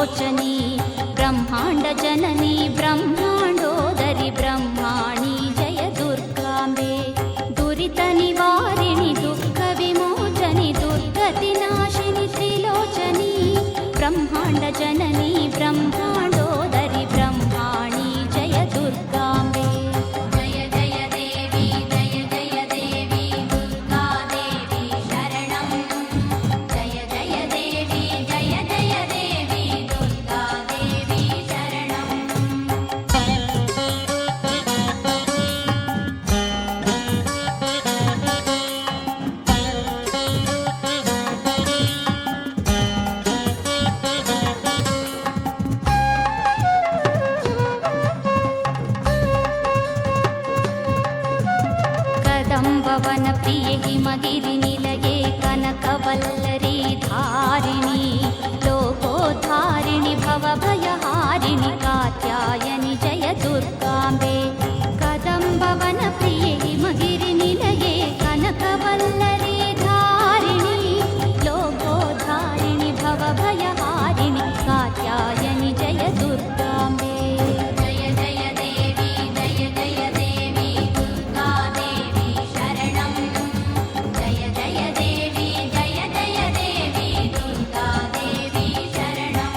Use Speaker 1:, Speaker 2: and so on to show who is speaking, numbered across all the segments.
Speaker 1: त्रिलोचनी ब्रह्माण्ड जननी ब्रह्माण्डोदरि ब्रह्माणी जय दुर्गाम्बे दुरित निवारिणि दुःख विमोचनि दुर्गतिनाशिनि त्रिलोचनी ब्रह्माण्ड जननी ब्रह्माण्डोदरि ब्रह्माणी जय दुर्गाम्बे जय जय देवी जय जय देवी दुर्गा देवी शरणं जय जय देवी जय जय देवी दुर्गा देवी शरणं कदम्बवन प्रिये हिमगिरि निलये कनकवल्लरी धारिणी लोकोद्धारिणि भवभयहारिणि कात्यायनि जय दुर्गाम्बे कदम्बवन प्रिये हिमगिरि निलये कनकवल्लरी धारिणी लोकोद्धारिणि भवभयहारिणि कात्यायनि जय दुर्गाम्बे जय जय देवी जय जय देवी दुर्गा देवी शरणं जय जय देवी जय जय देवी दुर्गा देवी शरणं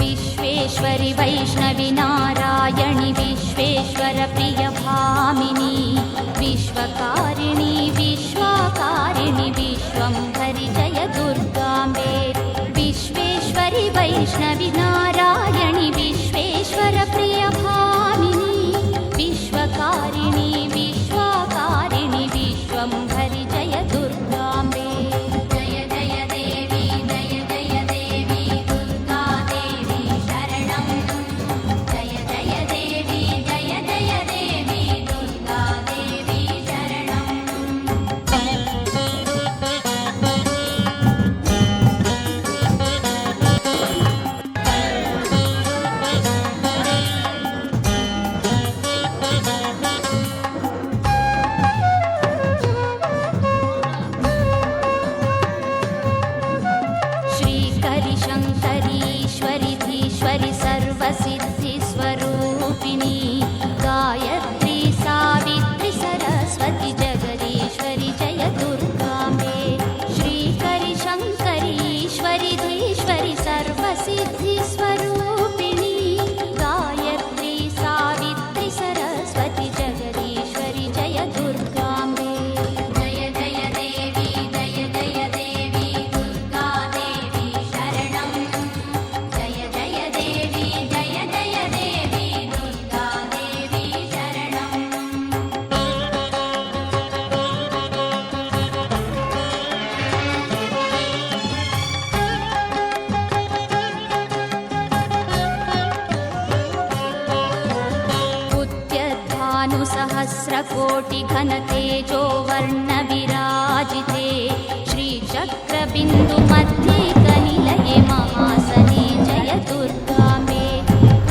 Speaker 1: विश्वेश्वरि वैष्णवि नारायणि विश्वेश्वर प्रिय भामिनी विश्वकारिणि विश्वाकारिणि विश्वंभरि जय दुर्गाम्बे विश्वेश्वरि वैष्णवि नारायणि विश्वेश्वर प्रिय भामिनी विश्वकारिणि विश्वाकारिणि विश्वंभरि जय दुर्गाम्बे जय जय देवी जय जय देवी दुर्गा देवी शरणं जय जय देवी जय जय देवी दुर्गा देवी शरणं श्रीकरि शङ्करीश्वरि धीश्वरि सर्वसिद्धिस्वरूपिणी गायत्री सावित्री सरस्वती जगदीश्वरि जय दुर्गाम्बे श्रीकरि शङ्करीश्वरि धीश्वरि सर्वसिद्धिस्वरूपिणी गायत्री सावित्री सरस्वती जगदीश्वरि जय दुर्गाम्बे जय जय देवी जय जय देवी दुर्गा देवी शरणं जय जय देवी जय जय देवी दुर्गा देवी शरणं उद्यद्भानुसहस्रकोटिघनतेजो वर्णविराजिते श्रीचक्रबिन्दुमध्ये कनिलये महासने जय दुर्गाम्बे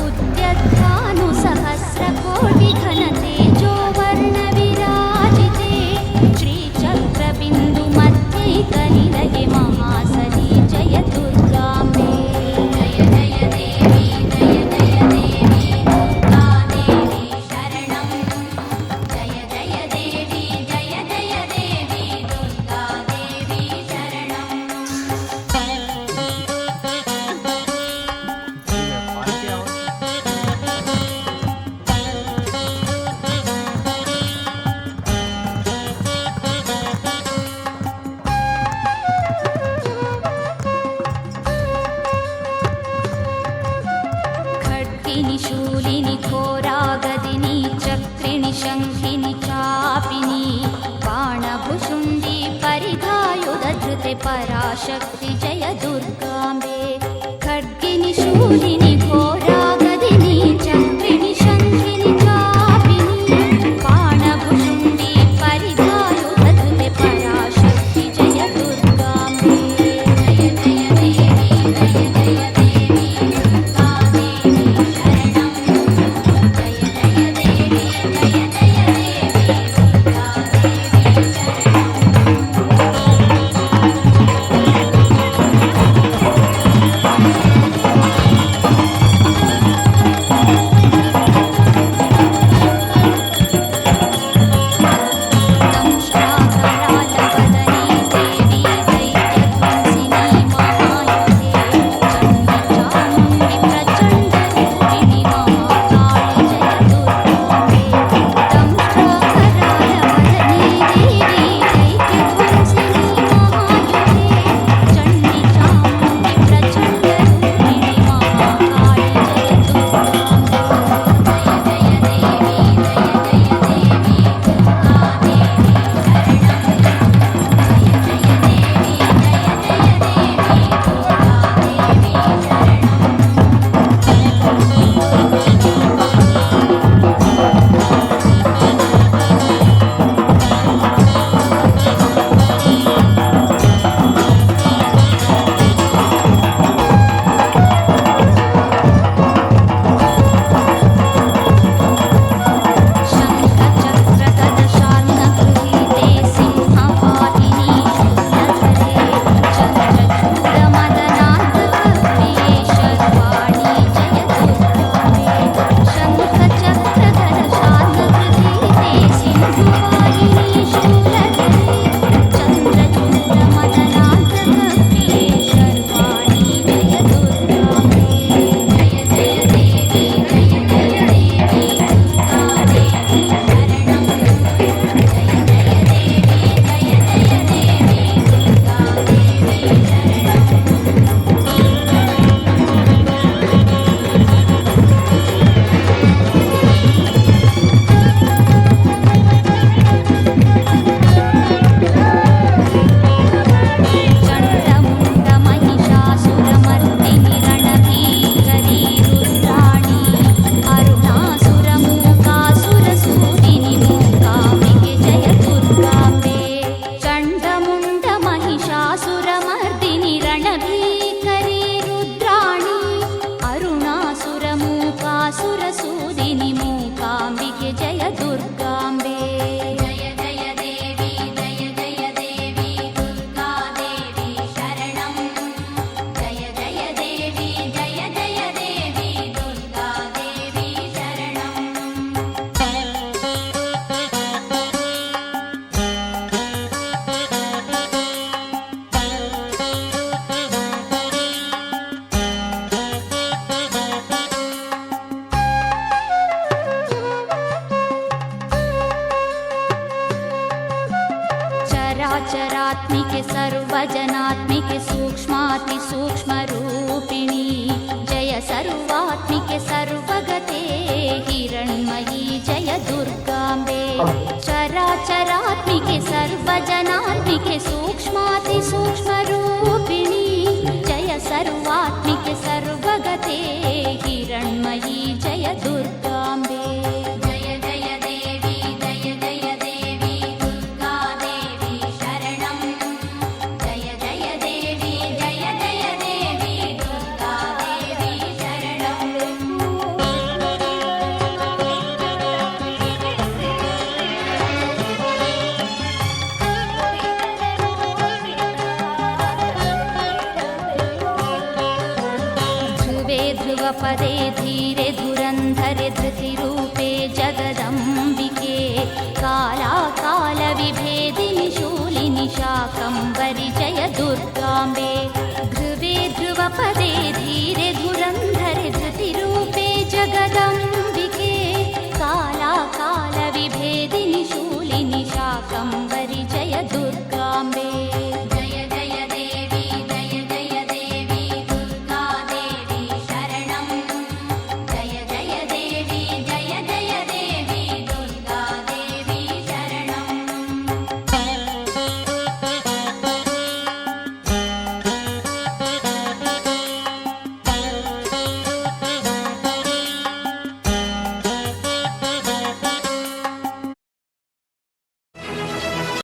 Speaker 1: उद्यद्भानुसहस्रकोटिघनतेजो वर्णविराजिते श्रीचक्रबिन्दुमध्ये कनिलये महासने जय दुर्गाम्बे जय जय देवी जय जय देवी दुर्गा देवी शरणं जय जय देवी जय जय देवी दुर्गा देवी शरणं खड्गिनि शूलिनि घोरागदिनि चक्रिणि शङ्खिनि चापिनि बाणभुशुण्डी परिधायुधधृते पराशक्ति जय दुर्गाम्बे खड्गिनि शूलिनि घोरागदिनि चक्रिणि शङ्खिनि चापिनि बाणभुशुण्डी परिधायुधधृते पराशक्ति जय दुर्गाम्बे जय जय देवी जय जय देवी दुर्गा देवी शरणं चराचरात्मिके सर्वजनात्मिके सूक्ष्मातिसूक्ष्मरूपिणी जय सर्वात्मिके सर्वगते हिरण्मयी जय दुर्गाम्बे चराचरात्मिके सर्वजनात्मिके सूक्ष्मातिसूक्ष्मरूपिणी जय सर्वात्मिके सर्वगते हिरण्मयी जय दुर्गाम्बे जय जय देवी जय जय देवी दुर्गा देवी शरणं जय जय देवी जय जय देवी दुर्गा देवी ध्रुवे ध्रुवपदे धी